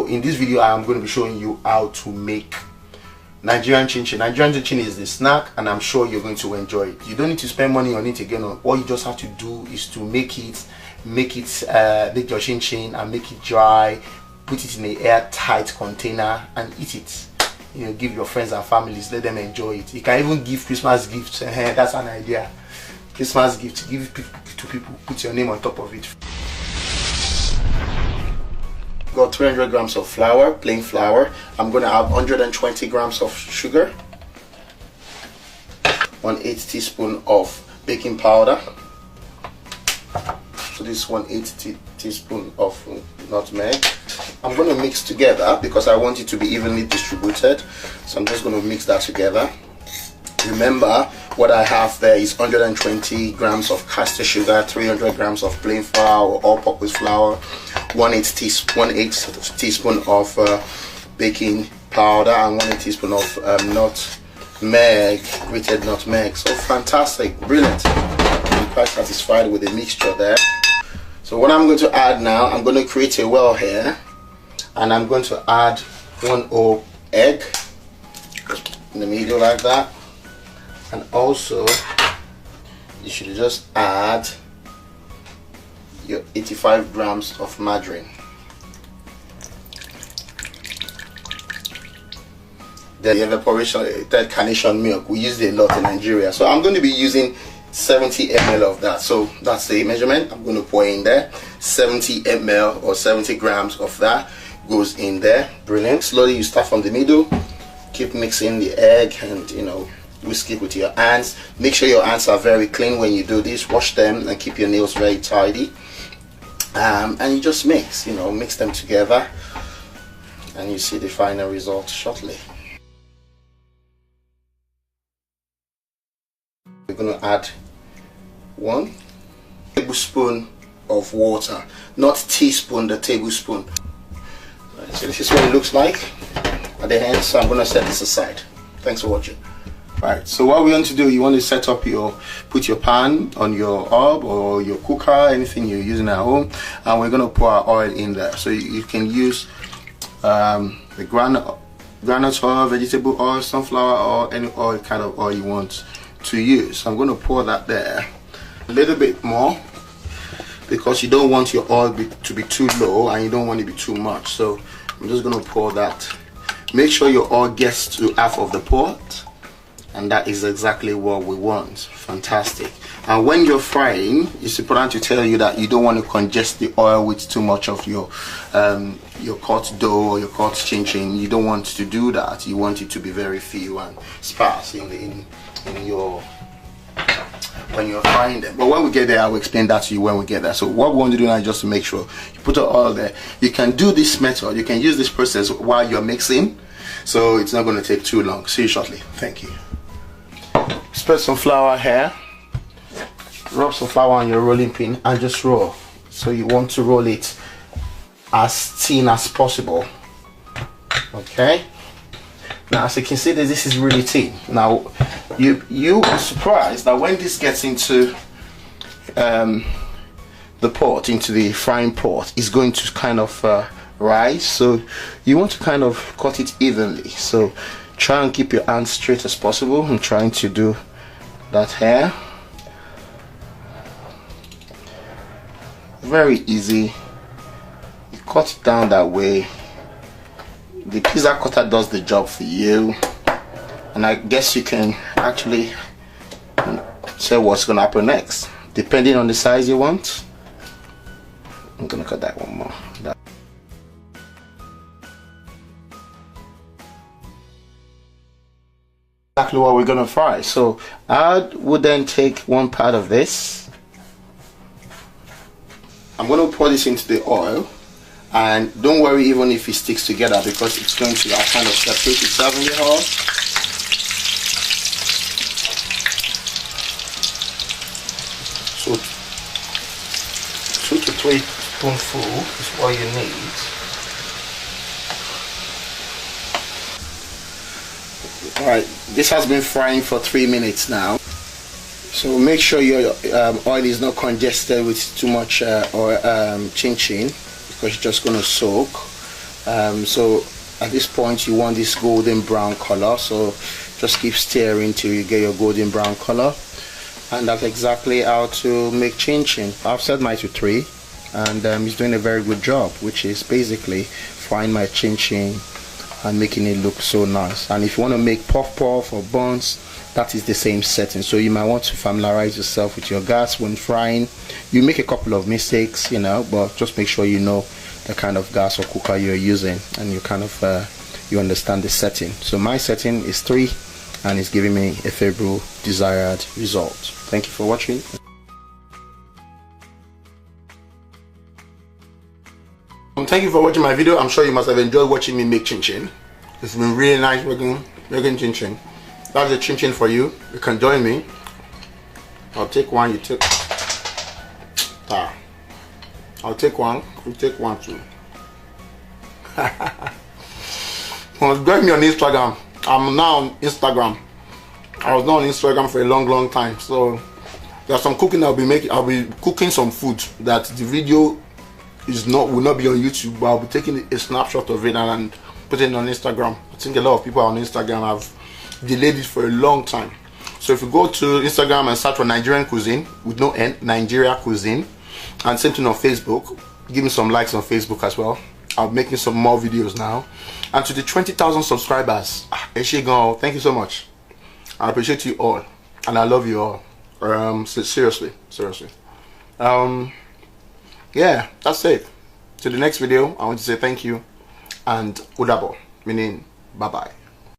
So in this video I am going to be showing you how to make Nigerian chin-chin. Nigerian chin-chin is the snack, and I'm sure you're going to enjoy it. You don't need to spend money on it again. All you just have to do is to make your chin-chin and make it dry, put it in an airtight container and eat it. You know, give your friends and families, let them enjoy it. You can even give Christmas gifts. That's an idea. Christmas gift, give to people, put your name on top of it. Got 300 grams of flour, plain flour. I'm going to have 120 grams of sugar, 1/8 teaspoon of baking powder. So this is 1/8 teaspoon of nutmeg. I'm going to mix together because I want it to be evenly distributed. So I'm just going to mix that together. Remember, what I have there is 120 grams of caster sugar, 300 grams of plain flour or all-purpose flour, 1/8 teaspoon of baking powder, and 1/8 teaspoon of nutmeg, grated nutmeg. So fantastic, brilliant. I'm quite satisfied with the mixture there. So what I'm going to add now, I'm going to create a well here, and I'm going to add 1 whole egg in the middle like that. And also you should just add your 85 grams of margarine. The evaporated carnation milk, we use it a lot in Nigeria, so I'm going to be using 70 ml of that. So that's the measurement I'm going to pour in there. 70 ml or 70 grams of that goes in there. Brilliant. Slowly you start from the middle, keep mixing the egg, and you know, whisk it with your hands. Make sure your hands are very clean when you do this. Wash them and keep your nails very tidy. And you just mix, you know, mix them together, and you see the final result shortly. We're going to add 1 tablespoon of water, not teaspoon, the tablespoon. Right, so this is what it looks like at the end. So I'm going to set this aside. Thanks for watching. Right, so what we want to do, you want to set up put your pan on your hob or your cooker, anything you're using at home, and we're going to pour our oil in there. So you can use the granite oil, vegetable oil, sunflower oil, any oil, kind of oil you want to use. So I'm going to pour that there, a little bit more, because you don't want your oil to be too low and you don't want it to be too much. So I'm just going to pour that. Make sure your oil gets to half of the pot, and that is exactly what we want. Fantastic. And when you're frying, it's important to tell you that you don't want to congest the oil with too much of your cut dough or your cut chin-chin. You don't want to do that. You want it to be very few and sparse in your when you're frying them. But when we get there, I will explain that to you when we get there. So what we want to do now is just to make sure you put the oil there. You can do this method, you can use this process while you're mixing, so it's not going to take too long. See you shortly. Thank you. Spread some flour here, rub some flour on your rolling pin and just roll. So you want to roll it as thin as possible. Okay, now as you can see, this is really thin. Now you'll be surprised that when this gets into the pot, into the frying pot, it's going to kind of rise. So you want to kind of cut it evenly. So try and keep your hands straight as possible. I'm trying to do that here. Very easy. You cut it down that way. The pizza cutter does the job for you, and I guess you can actually say what's gonna happen next depending on the size you want. I'm gonna cut that one more. Exactly what we're gonna fry. So I would then take one part of this. I'm gonna pour this into the oil, and don't worry even if it sticks together, because it's going to kind of separate itself in the oil. So 2 to 3 spoonfuls is what you need. Alright, this has been frying for 3 minutes now. So make sure your oil is not congested with too much chin-chin, because it's just going to soak. So at this point you want this golden brown color, so just keep stirring till you get your golden brown color. And that's exactly how to make chin chin. I've set mine to 3, and he's doing a very good job, which is basically frying my chin chin and making it look so nice. And if you want to make puff puff or buns, that is the same setting. So you might want to familiarize yourself with your gas when frying. You make a couple of mistakes, you know, but just make sure you know the kind of gas or cooker you're using, and you kind of you understand the setting. So my setting is 3, and it's giving me a favorable desired result. Thank you for watching. Thank you for watching my video. I'm sure you must have enjoyed watching me make chin chin. It's been really nice making chin chin. That's a chin chin for you. You can join me. I'll take one, you take. I'll take one, you take one too. Well, join me on Instagram. I'm now on Instagram. I was not on Instagram for a long time. So there's some cooking I'll be making. I'll be cooking some food that the video will not be on YouTube, but I'll be taking a snapshot of it and putting it on Instagram. I think a lot of people on Instagram have delayed it for a long time. So if you go to Instagram and search for Nigerian cuisine with no N, Nigeria cuisine, and same thing on Facebook, give me some likes on Facebook as well. I'm making some more videos now. And to the 20,000 subscribers, thank you so much. I appreciate you all, and I love you all. Seriously. Yeah, that's it. To the next video, I want to say thank you and udabo, meaning bye bye.